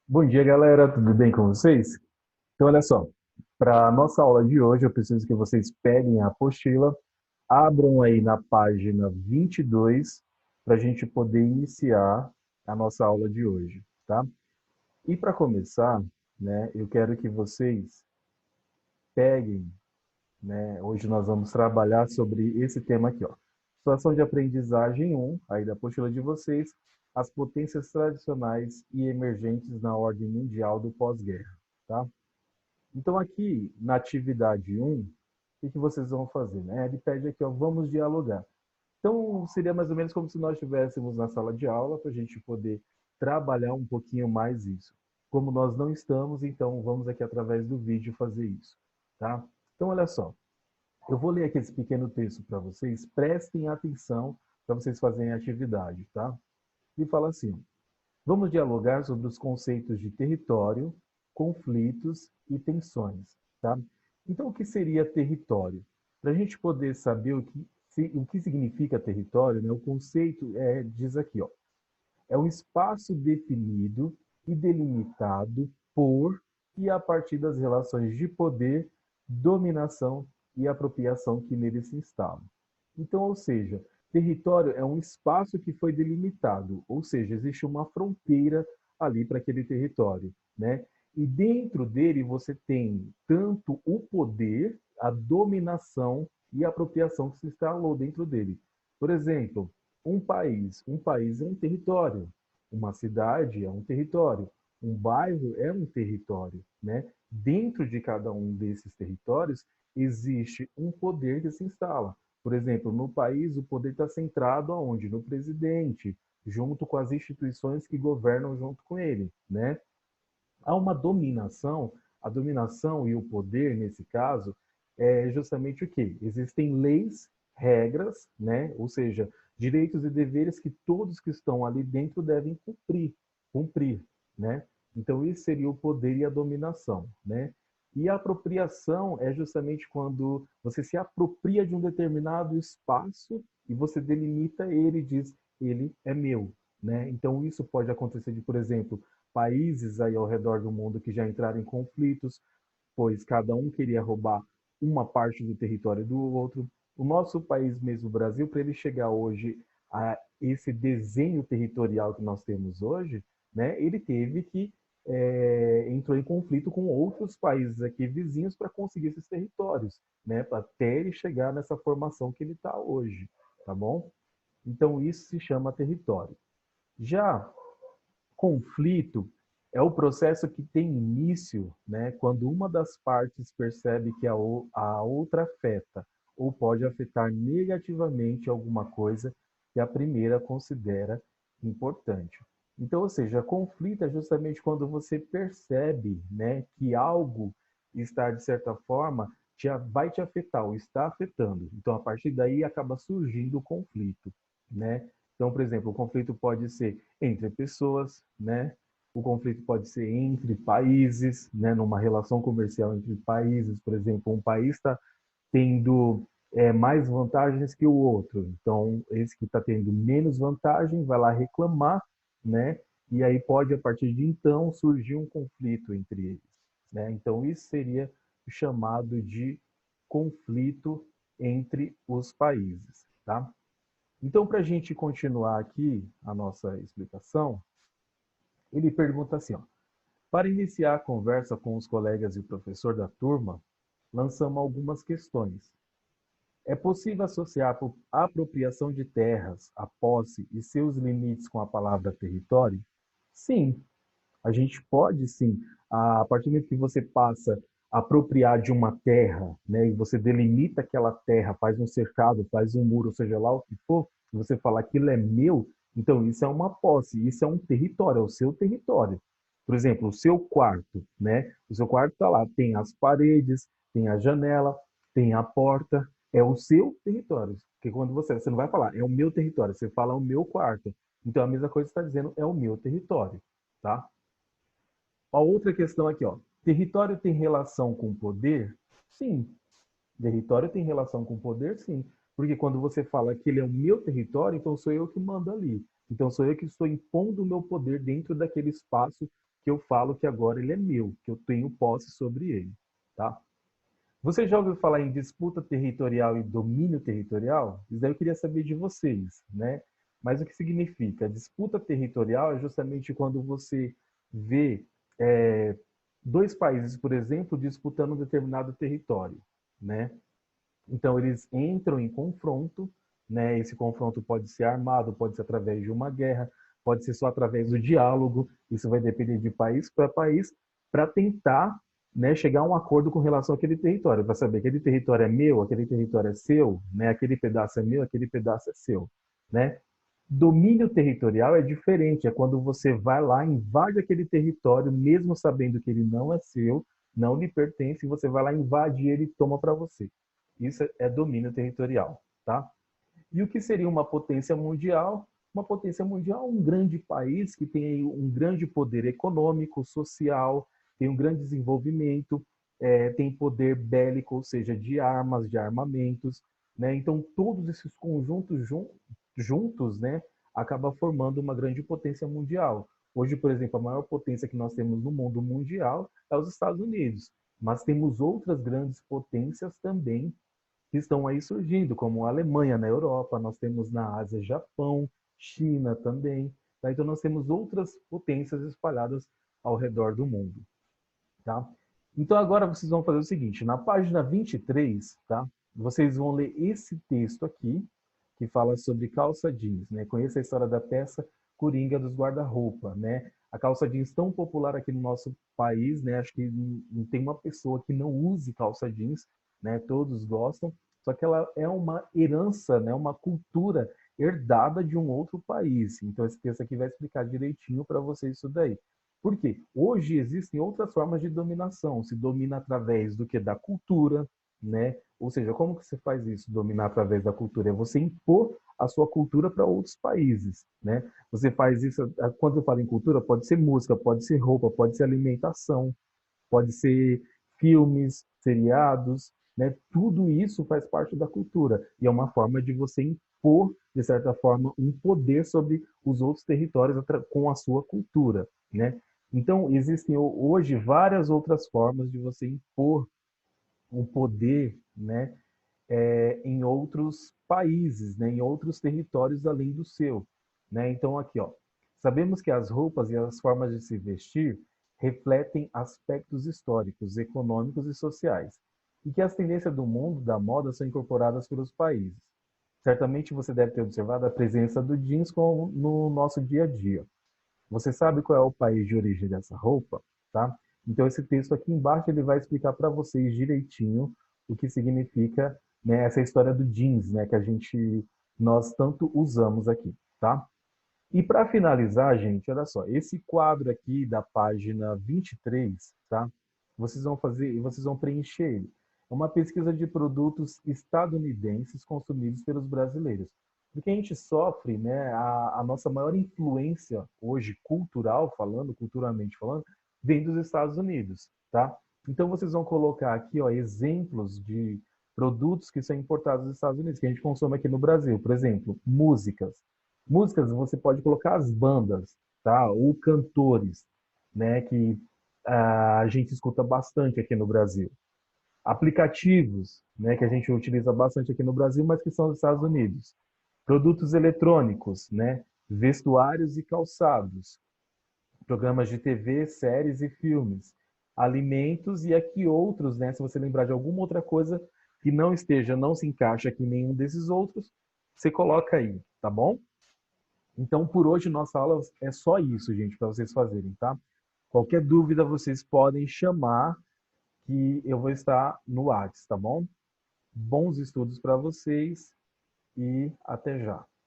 Bom dia, galera. Tudo bem com vocês? Então, olha só. Para a nossa aula de hoje, eu preciso que vocês peguem a apostila, abram aí na página 22, para a gente poder iniciar a nossa aula de hoje, tá? E para começar, né, eu quero que vocês peguem, né, hoje nós vamos trabalhar sobre esse tema aqui, ó. Situação de aprendizagem um, aí da apostila de vocês, as potências tradicionais e emergentes na ordem mundial do pós-guerra, tá? Então, aqui na atividade um, o que vocês vão fazer? Né? Ele pede aqui, ó, vamos dialogar. Então, seria mais ou menos como se nós estivéssemos na sala de aula para a gente poder trabalhar um pouquinho mais isso. Como nós não estamos, então vamos aqui através do vídeo fazer isso. Tá? Então, olha só. Eu vou ler aqui esse pequeno texto para vocês. Prestem atenção para vocês fazerem a atividade. Tá? E fala assim, vamos dialogar sobre os conceitos de território, conflitos e tensões, tá? Então, o que seria território? Para a gente poder saber o que significa território, né, o conceito diz aqui, ó, é um espaço definido e delimitado por e a partir das relações de poder, dominação e apropriação que nele se instalam. Então, ou seja, território é um espaço que foi delimitado, ou seja, existe uma fronteira ali para aquele território, né? E dentro dele você tem tanto o poder, a dominação e a apropriação que se instalou dentro dele. Por exemplo, um país é um território, uma cidade é um território, um bairro é um território, né? Dentro de cada um desses territórios existe um poder que se instala. Por exemplo, no país o poder está centrado aonde? No presidente, junto com as instituições que governam junto com ele, né? Há uma dominação, a dominação e o poder, nesse caso, é justamente o quê? Existem leis, regras, né? Ou seja, direitos e deveres que todos que estão ali dentro devem cumprir, né? Então, isso seria o poder e a dominação, né? E a apropriação é justamente quando você se apropria de um determinado espaço e você delimita ele e diz, ele é meu, né? Então, isso pode acontecer de, por exemplo, países aí ao redor do mundo que já entraram em conflitos, pois cada um queria roubar uma parte do território do outro. O nosso país mesmo, o Brasil, para ele chegar hoje a esse desenho territorial que nós temos hoje, né, ele teve que entrou em conflito com outros países aqui vizinhos para conseguir esses territórios, né, até ele chegar nessa formação que ele está hoje, tá bom? Então isso se chama território. Já conflito é o processo que tem início, né, quando uma das partes percebe que a outra afeta ou pode afetar negativamente alguma coisa que a primeira considera importante. Então, ou seja, conflito é justamente quando você percebe, né, que algo está, de certa forma, vai te afetar ou está afetando. Então, a partir daí acaba surgindo o conflito, né? Então, por exemplo, o conflito pode ser entre pessoas, né? O conflito pode ser entre países, né? Numa relação comercial entre países, por exemplo, um país está tendo mais vantagens que o outro. Então, esse que está tendo menos vantagem vai lá reclamar, né? E aí pode, a partir de então, surgir um conflito entre eles, né? Então, isso seria chamado de conflito entre os países, tá? Então, para a gente continuar aqui a nossa explicação, ele pergunta assim, ó, para iniciar a conversa com os colegas e o professor da turma, lançamos algumas questões. É possível associar a apropriação de terras, a posse e seus limites com a palavra território? Sim, a gente pode sim. A partir do momento que você passa a apropriar de uma terra, né, e você delimita aquela terra, faz um cercado, faz um muro, seja lá o que for, e você fala aquilo é meu, então isso é uma posse, isso é um território, é o seu território. Por exemplo, o seu quarto, né? O seu quarto está lá, tem as paredes, tem a janela, tem a porta, é o seu território. Porque quando você não vai falar, é o meu território, você fala o meu quarto. Então a mesma coisa que você está dizendo é o meu território, tá? A outra questão aqui, ó. Território tem relação com poder? Sim. Território tem relação com poder? Sim. Porque quando você fala que ele é o meu território, então sou eu que mando ali. Então sou eu que estou impondo o meu poder dentro daquele espaço que eu falo que agora ele é meu, que eu tenho posse sobre ele, tá? Você já ouviu falar em disputa territorial e domínio territorial? Isso daí eu queria saber de vocês, né? Mas o que significa? Disputa territorial é justamente quando você vê é, dois países, por exemplo, disputando um determinado território, né? Então eles entram em confronto, né? Esse confronto pode ser armado, pode ser através de uma guerra, pode ser só através do diálogo. Isso vai depender de país para tentar, né, chegar a um acordo com relação àquele território, para saber aquele território é meu, aquele território é seu, né? Aquele pedaço é meu, aquele pedaço é seu, né? Domínio territorial é diferente, é quando você vai lá, invade aquele território, mesmo sabendo que ele não é seu, não lhe pertence, e você vai lá, invade ele e toma para você. Isso é domínio territorial, tá? E o que seria uma potência mundial? Uma potência mundial, um grande país que tem um grande poder econômico, social, tem um grande desenvolvimento, tem poder bélico, ou seja, de armas, de armamentos, né? Então, todos esses conjuntos juntos, né, acaba formando uma grande potência mundial. Hoje, por exemplo, a maior potência que nós temos no mundo mundial é os Estados Unidos, mas temos outras grandes potências também que estão aí surgindo, como a Alemanha na Europa, nós temos na Ásia Japão, China também. Tá? Então nós temos outras potências espalhadas ao redor do mundo. Tá? Então agora vocês vão fazer o seguinte, na página 23, tá? Vocês vão ler esse texto aqui, que fala sobre calça jeans, né? Conheça a história da peça Coringa dos Guarda-Roupa, né? A calça jeans tão popular aqui no nosso país, né? Acho que não tem uma pessoa que não use calça jeans, né? Todos gostam, só que ela é uma herança, né? Uma cultura herdada de um outro país. Então esse texto aqui vai explicar direitinho para vocês isso daí. Por quê? Hoje existem outras formas de dominação. Se domina através do que? Da cultura, né? Ou seja, como que você faz isso, dominar através da cultura? É você impor a sua cultura para outros países, né? Você faz isso, quando eu falo em cultura, pode ser música, pode ser roupa, pode ser alimentação, pode ser filmes, seriados, né? Tudo isso faz parte da cultura e é uma forma de você impor, de certa forma, um poder sobre os outros territórios com a sua cultura, né? Então, existem hoje várias outras formas de você impor um poder, né, em outros países, né, em outros territórios além do seu, né? Então aqui, ó, sabemos que as roupas e as formas de se vestir refletem aspectos históricos, econômicos e sociais, e que as tendências do mundo da moda são incorporadas pelos países. Certamente você deve ter observado a presença do jeans no nosso dia a dia. Você sabe qual é o país de origem dessa roupa, tá? Então esse texto aqui embaixo ele vai explicar para vocês direitinho o que significa, né, essa história do jeans, né, que nós tanto usamos aqui, tá? E para finalizar, gente, olha só, esse quadro aqui da página 23, tá? Vocês vão preencher ele. É uma pesquisa de produtos estadunidenses consumidos pelos brasileiros. Porque a gente sofre, né, a nossa maior influência hoje, cultural falando, culturalmente falando, vem dos Estados Unidos, tá? Então vocês vão colocar aqui, ó, exemplos de produtos que são importados dos Estados Unidos, que a gente consome aqui no Brasil. Por exemplo, músicas. Músicas você pode colocar as bandas, tá? Ou cantores, né? Que a gente escuta bastante aqui no Brasil. Aplicativos, né? Que a gente utiliza bastante aqui no Brasil, mas que são dos Estados Unidos. Produtos eletrônicos, né? Vestuários e calçados. Programas de TV, séries e filmes. Alimentos e aqui outros, né? Se você lembrar de alguma outra coisa que não se encaixa aqui em nenhum desses outros, você coloca aí, tá bom? Então, por hoje, nossa aula é só isso, gente, para vocês fazerem, tá? Qualquer dúvida, vocês podem chamar, que eu vou estar no WhatsApp, tá bom? Bons estudos para vocês e até já.